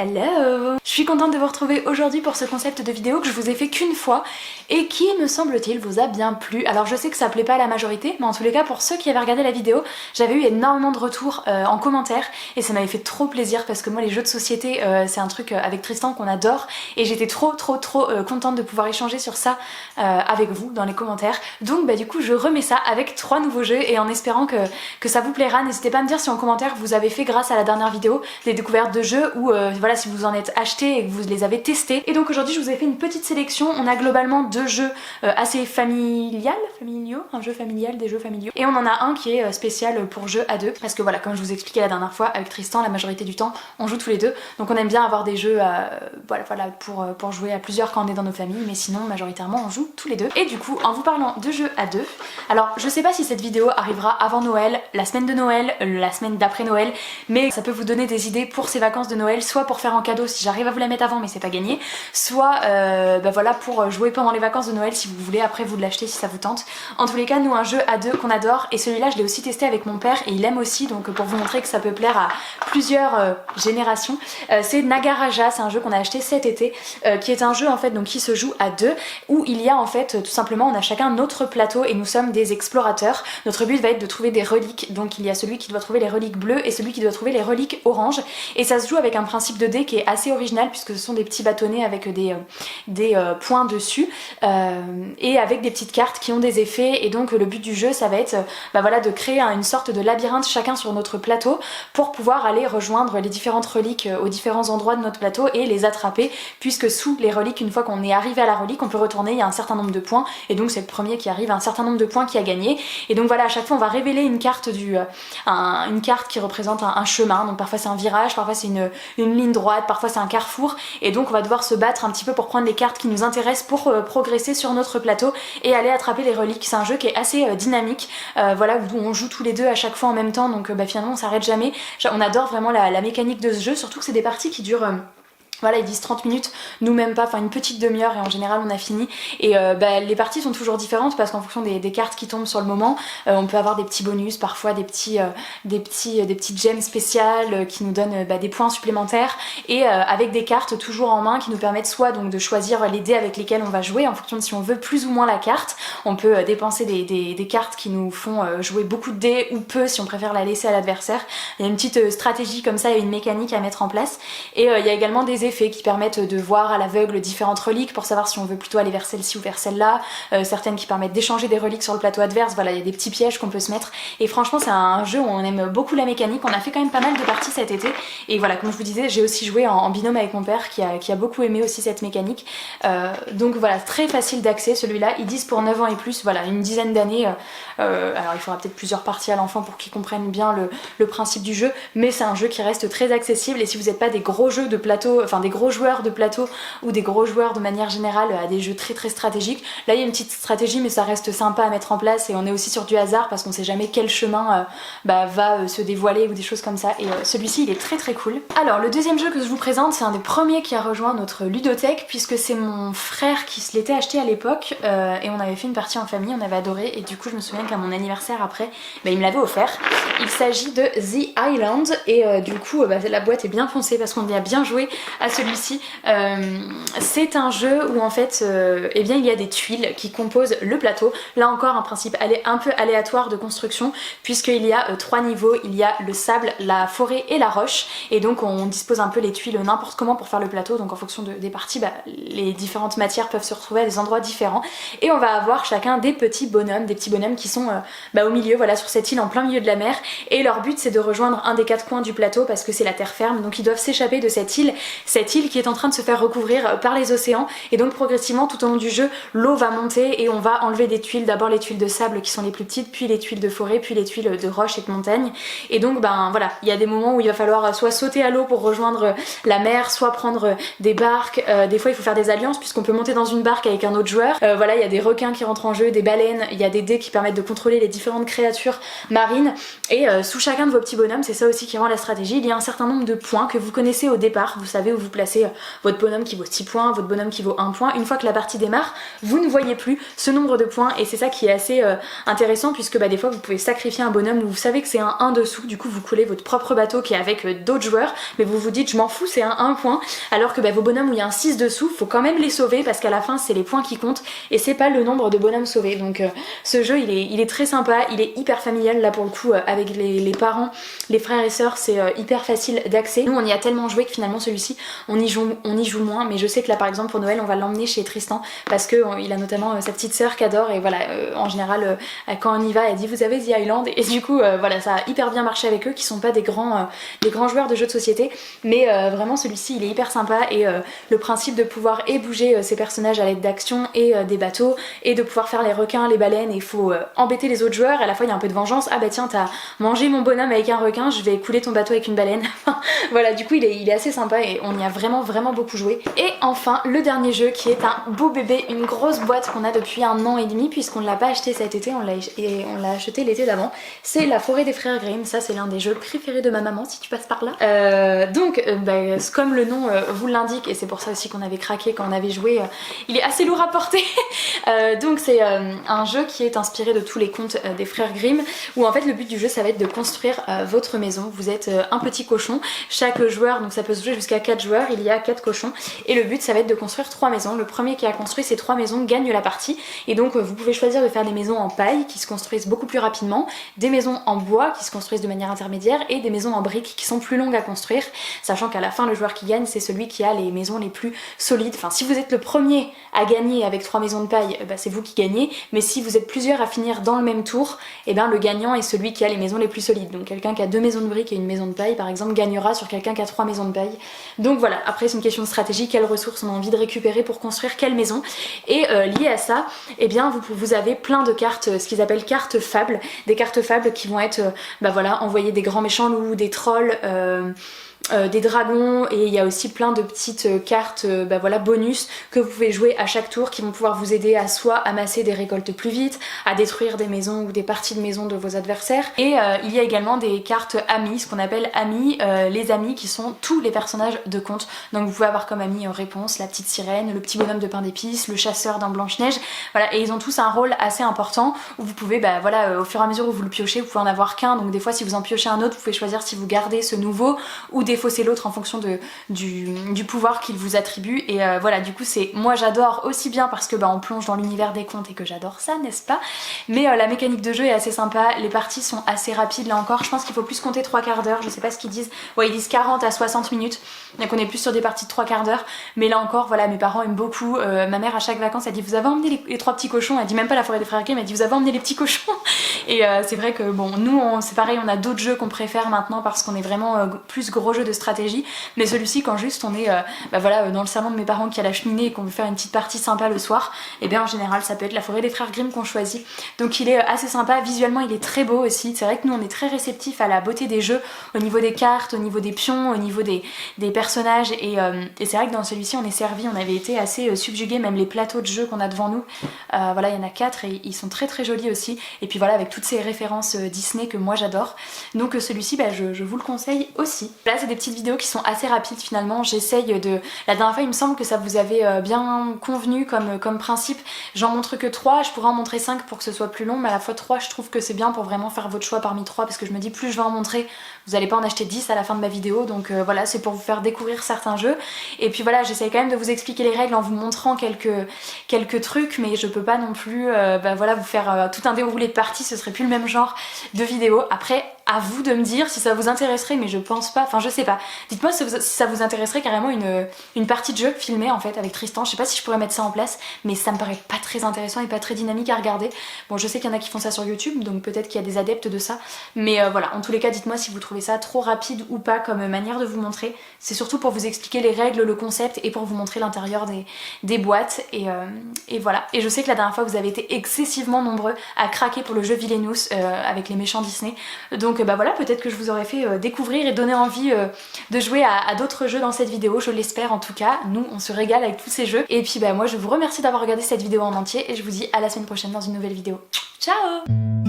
Hello! Je suis contente de vous retrouver aujourd'hui pour ce concept de vidéo que je vous ai fait qu'une fois et qui, me semble-t-il, vous a bien plu. Alors je sais que ça plaît pas à la majorité, mais en tous les cas pour ceux qui avaient regardé la vidéo, j'avais eu énormément de retours en commentaire et ça m'avait fait trop plaisir parce que moi les jeux de société c'est un truc avec Tristan qu'on adore et j'étais trop contente de pouvoir échanger sur ça avec vous dans les commentaires. Donc bah du coup je remets ça avec 3 nouveaux jeux et en espérant que ça vous plaira. N'hésitez pas à me dire si en commentaire vous avez fait grâce à la dernière vidéo des découvertes de jeux ou voilà si vous en êtes acheté et que vous les avez testés. Et donc aujourd'hui je vous ai fait une petite sélection. On a globalement 2 jeux assez familiaux, un jeu familial, des jeux familiaux. Et on en a un qui est spécial pour jeu à 2 parce que voilà, comme je vous expliquais la dernière fois avec Tristan, la majorité du temps on joue tous les deux. Donc on aime bien avoir des jeux voilà, pour jouer à plusieurs quand on est dans nos familles, mais sinon majoritairement on joue tous les deux. Et du coup en vous parlant de jeux à 2, alors je sais pas si cette vidéo arrivera avant Noël, la semaine de Noël, la semaine d'après Noël, mais ça peut vous donner des idées pour ces vacances de Noël, soit pour faire en cadeau si j'arrive à vous la mettre avant mais c'est pas gagné, soit bah voilà pour jouer pendant les vacances de Noël si vous voulez après vous l'acheter si ça vous tente. En tous les cas nous un jeu à 2 qu'on adore et celui-là je l'ai aussi testé avec mon père et il aime aussi, donc pour vous montrer que ça peut plaire à plusieurs générations, c'est Nagaraja, c'est un jeu qu'on a acheté cet été qui est un jeu en fait donc qui se joue à 2 où il y a en fait tout simplement on a chacun notre plateau et nous sommes des explorateurs. Notre but va être de trouver des reliques, donc il y a celui qui doit trouver les reliques bleues et celui qui doit trouver les reliques oranges et ça se joue avec un principe de dés qui est assez original puisque ce sont des petits bâtonnets avec des points dessus et avec des petites cartes qui ont des effets et donc le but du jeu ça va être bah voilà, de créer une sorte de labyrinthe chacun sur notre plateau pour pouvoir aller rejoindre les différentes reliques aux différents endroits de notre plateau et les attraper puisque sous les reliques, une fois qu'on est arrivé à la relique, on peut retourner, il y a un certain nombre de points et donc c'est le premier qui arrive à un certain nombre de points qui a gagné. Et donc voilà, à chaque fois on va révéler une carte une carte qui représente un chemin, donc parfois c'est un virage, parfois c'est une ligne droite, parfois c'est un carrefour et donc on va devoir se battre un petit peu pour prendre les cartes qui nous intéressent pour progresser sur notre plateau et aller attraper les reliques. C'est un jeu qui est assez dynamique, voilà, où on joue tous les deux à chaque fois en même temps, donc bah, finalement on s'arrête jamais. On adore vraiment la mécanique de ce jeu, surtout que c'est des parties qui durent voilà, ils disent 30 minutes, nous même pas, enfin une petite demi-heure et en général on a fini. Et bah, les parties sont toujours différentes parce qu'en fonction des cartes qui tombent sur le moment, on peut avoir des petits bonus, parfois des petites gemmes spéciales qui nous donnent des points supplémentaires et avec des cartes toujours en main qui nous permettent soit donc de choisir les dés avec lesquels on va jouer en fonction de si on veut plus ou moins la carte. On peut dépenser des cartes qui nous font jouer beaucoup de dés ou peu si on préfère la laisser à l'adversaire. Il y a une petite stratégie comme ça et une mécanique à mettre en place et il y a également des effets qui permettent de voir à l'aveugle différentes reliques pour savoir si on veut plutôt aller vers celle-ci ou vers celle-là, certaines qui permettent d'échanger des reliques sur le plateau adverse. Voilà, il y a des petits pièges qu'on peut se mettre et franchement c'est un jeu où on aime beaucoup la mécanique. On a fait quand même pas mal de parties cet été et voilà, comme je vous disais, j'ai aussi joué en binôme avec mon père qui a beaucoup aimé aussi cette mécanique, donc voilà, très facile d'accès celui-là. Ils disent pour 9 ans et plus, voilà, une dizaine d'années, alors il faudra peut-être plusieurs parties à l'enfant pour qu'il comprenne bien le principe du jeu, mais c'est un jeu qui reste très accessible et si vous n'êtes pas des gros jeux de plateau, enfin des gros joueurs de plateau ou des gros joueurs de manière générale à des jeux très stratégiques, là il y a une petite stratégie mais ça reste sympa à mettre en place et on est aussi sur du hasard parce qu'on sait jamais quel chemin va se dévoiler ou des choses comme ça et celui-ci il est très cool. Alors le deuxième jeu que je vous présente c'est un des premiers qui a rejoint notre ludothèque puisque c'est mon frère qui se l'était acheté à l'époque et on avait fait une partie en famille, on avait adoré et du coup je me souviens qu'à mon anniversaire après il me l'avait offert. Il s'agit de The Island et du coup la boîte est bien foncée parce qu'on y a bien joué à celui-ci. C'est un jeu où en fait eh bien, il y a des tuiles qui composent le plateau. Là encore un principe un peu aléatoire de construction puisqu'il y a 3 niveaux, il y a le sable, la forêt et la roche et donc on dispose un peu les tuiles n'importe comment pour faire le plateau, donc en fonction des parties les différentes matières peuvent se retrouver à des endroits différents et on va avoir chacun des petits bonhommes qui sont au milieu, voilà, sur cette île en plein milieu de la mer et leur but c'est de rejoindre un des 4 coins du plateau parce que c'est la terre ferme, donc ils doivent s'échapper de cette île qui est en train de se faire recouvrir par les océans et donc progressivement tout au long du jeu l'eau va monter et on va enlever des tuiles, d'abord les tuiles de sable qui sont les plus petites, puis les tuiles de forêt, puis les tuiles de roche et de montagne et donc voilà, il y a des moments où il va falloir soit sauter à l'eau pour rejoindre la mer, soit prendre des barques, des fois il faut faire des alliances puisqu'on peut monter dans une barque avec un autre joueur, voilà, il y a des requins qui rentrent en jeu, des baleines, il y a des dés qui permettent de contrôler les différentes créatures marines et sous chacun de vos petits bonhommes, c'est ça aussi qui rend la stratégie, il y a un certain nombre de points que vous connaissez au départ, vous savez où où vous placez votre bonhomme qui vaut 6 points, votre bonhomme qui vaut 1 point. Une fois que la partie démarre, vous ne voyez plus ce nombre de points et c'est ça qui est assez intéressant puisque des fois vous pouvez sacrifier un bonhomme où vous savez que c'est un 1 dessous, du coup vous coulez votre propre bateau qui est avec d'autres joueurs, mais vous vous dites je m'en fous, c'est un 1 point, alors que vos bonhommes où il y a un 6 dessous, faut quand même les sauver parce qu'à la fin c'est les points qui comptent et c'est pas le nombre de bonhommes sauvés. Donc ce jeu il est très sympa, il est hyper familial là pour le coup avec les parents, les frères et sœurs, c'est hyper facile d'accès. Nous on y a tellement joué que finalement celui-ci on y joue moins, mais je sais que là par exemple pour Noël on va l'emmener chez Tristan parce que il a notamment sa petite sœur qui adore et voilà en général quand on y va elle dit vous avez The Island et du coup voilà ça a hyper bien marché avec eux qui sont pas des grands joueurs de jeux de société, mais vraiment celui-ci il est hyper sympa et le principe de pouvoir bouger ses personnages à l'aide d'actions et des bateaux et de pouvoir faire les requins, les baleines et il faut embêter les autres joueurs et à la fois il y a un peu de vengeance, ah bah tiens t'as mangé mon bonhomme avec un requin, je vais couler ton bateau avec une baleine. Voilà, du coup il est assez sympa et on y a vraiment beaucoup joué. Et enfin le dernier jeu qui est un beau bébé, une grosse boîte qu'on a depuis 1 an et demi puisqu'on ne l'a pas acheté cet été, on l'a acheté l'été d'avant, c'est La Forêt des Frères Grimm. Ça c'est l'un des jeux préférés de ma maman si tu passes par là. Donc comme le nom vous l'indique et c'est pour ça aussi qu'on avait craqué quand on avait joué, il est assez lourd à porter. Donc c'est un jeu qui est inspiré de tous les contes des frères Grimm où en fait le but du jeu ça va être de construire votre maison. Vous êtes un petit cochon, chaque joueur, donc ça peut se jouer jusqu'à 4 joueurs, il y a 4 cochons et le but ça va être de construire 3 maisons. Le premier qui a construit ces 3 maisons gagne la partie et donc vous pouvez choisir de faire des maisons en paille qui se construisent beaucoup plus rapidement, des maisons en bois qui se construisent de manière intermédiaire et des maisons en briques qui sont plus longues à construire, sachant qu'à la fin le joueur qui gagne c'est celui qui a les maisons les plus solides. Enfin si vous êtes le premier à gagner avec 3 maisons de paille, c'est vous qui gagnez, mais si vous êtes plusieurs à finir dans le même tour, le gagnant est celui qui a les maisons les plus solides. Donc quelqu'un qui a 2 maisons de briques et une maison de paille par exemple gagnera sur quelqu'un qui a 3 maisons de paille. Donc voilà, après c'est une question de stratégie, quelles ressources on a envie de récupérer pour construire quelle maison. Et lié à ça, vous avez plein de cartes, ce qu'ils appellent cartes fables, des cartes fables qui vont être envoyer des grands méchants loups, des trolls, des dragons et il y a aussi plein de petites cartes bonus que vous pouvez jouer à chaque tour qui vont pouvoir vous aider à soit amasser des récoltes plus vite, à détruire des maisons ou des parties de maisons de vos adversaires. Et il y a également des cartes amis, ce qu'on appelle amis, les amis qui sont tous les personnages de conte. Donc vous pouvez avoir comme ami Réponse, la petite sirène, le petit bonhomme de pain d'épices, le chasseur dans Blanche-Neige, voilà, et ils ont tous un rôle assez important où vous pouvez au fur et à mesure où vous le piochez, vous pouvez en avoir qu'un, donc des fois si vous en piochez un autre, vous pouvez choisir si vous gardez ce nouveau ou défausser l'autre en fonction du pouvoir qu'il vous attribue. Et voilà, du coup moi j'adore aussi bien parce que on plonge dans l'univers des contes et que j'adore ça, n'est-ce pas, mais la mécanique de jeu est assez sympa, les parties sont assez rapides là encore, je pense qu'il faut plus compter 3/4 d'heure, je sais pas ce qu'ils disent, ouais ils disent 40 à 60 minutes, donc on est plus sur des parties de 3/4 d'heure, mais là encore voilà, mes parents aiment beaucoup, ma mère à chaque vacances elle dit vous avez emmené les 3 petits cochons, elle dit même pas La Forêt des Frères Grimm, elle dit vous avez emmené les petits cochons. Et c'est vrai que nous c'est pareil, on a d'autres jeux qu'on préfère maintenant parce qu'on est vraiment plus gros jeu de stratégie, mais celui-ci quand juste on est dans le salon de mes parents qui a la cheminée et qu'on veut faire une petite partie sympa le soir, et bien en général ça peut être La Forêt des Frères Grimm qu'on choisit. Donc il est assez sympa, visuellement il est très beau aussi, c'est vrai que nous on est très réceptifs à la beauté des jeux au niveau des cartes, au niveau des pions, au niveau des personnages et c'est vrai que dans celui-ci on est servi, on avait été assez subjugués, même les plateaux de jeux qu'on a devant nous, voilà il y en a 4 et ils sont très très jolis aussi, et puis voilà avec toutes ces références Disney que moi j'adore, donc celui-ci je vous le conseille aussi. Là c'est des petites vidéos qui sont assez rapides finalement, j'essaye de... La dernière fois il me semble que ça vous avait bien convenu comme principe, j'en montre que 3, je pourrais en montrer 5 pour que ce soit plus long, mais à la fois 3 je trouve que c'est bien pour vraiment faire votre choix parmi 3 parce que je me dis plus je vais en montrer, vous allez pas en acheter 10 à la fin de ma vidéo, donc voilà c'est pour vous faire découvrir certains jeux, et puis voilà j'essaye quand même de vous expliquer les règles en vous montrant quelques trucs, mais je peux pas non plus vous faire tout un déroulé de partie, ce serait plus le même genre de vidéo. Après à vous de me dire si ça vous intéresserait, mais je pense pas, enfin je sais pas, dites-moi si ça vous intéresserait carrément une partie de jeu filmée en fait avec Tristan, je sais pas si je pourrais mettre ça en place, mais ça me paraît pas très intéressant et pas très dynamique à regarder. Bon je sais qu'il y en a qui font ça sur YouTube, donc peut-être qu'il y a des adeptes de ça, mais voilà, en tous les cas dites-moi si vous trouvez ça trop rapide ou pas comme manière de vous montrer, c'est surtout pour vous expliquer les règles, le concept et pour vous montrer l'intérieur des boîtes, et voilà. Et je sais que la dernière fois vous avez été excessivement nombreux à craquer pour le jeu Villainous avec les méchants Disney, donc voilà, peut-être que je vous aurais fait découvrir et donner envie de jouer à d'autres jeux dans cette vidéo, je l'espère en tout cas, nous on se régale avec tous ces jeux, et puis moi je vous remercie d'avoir regardé cette vidéo en entier et je vous dis à la semaine prochaine dans une nouvelle vidéo. Ciao!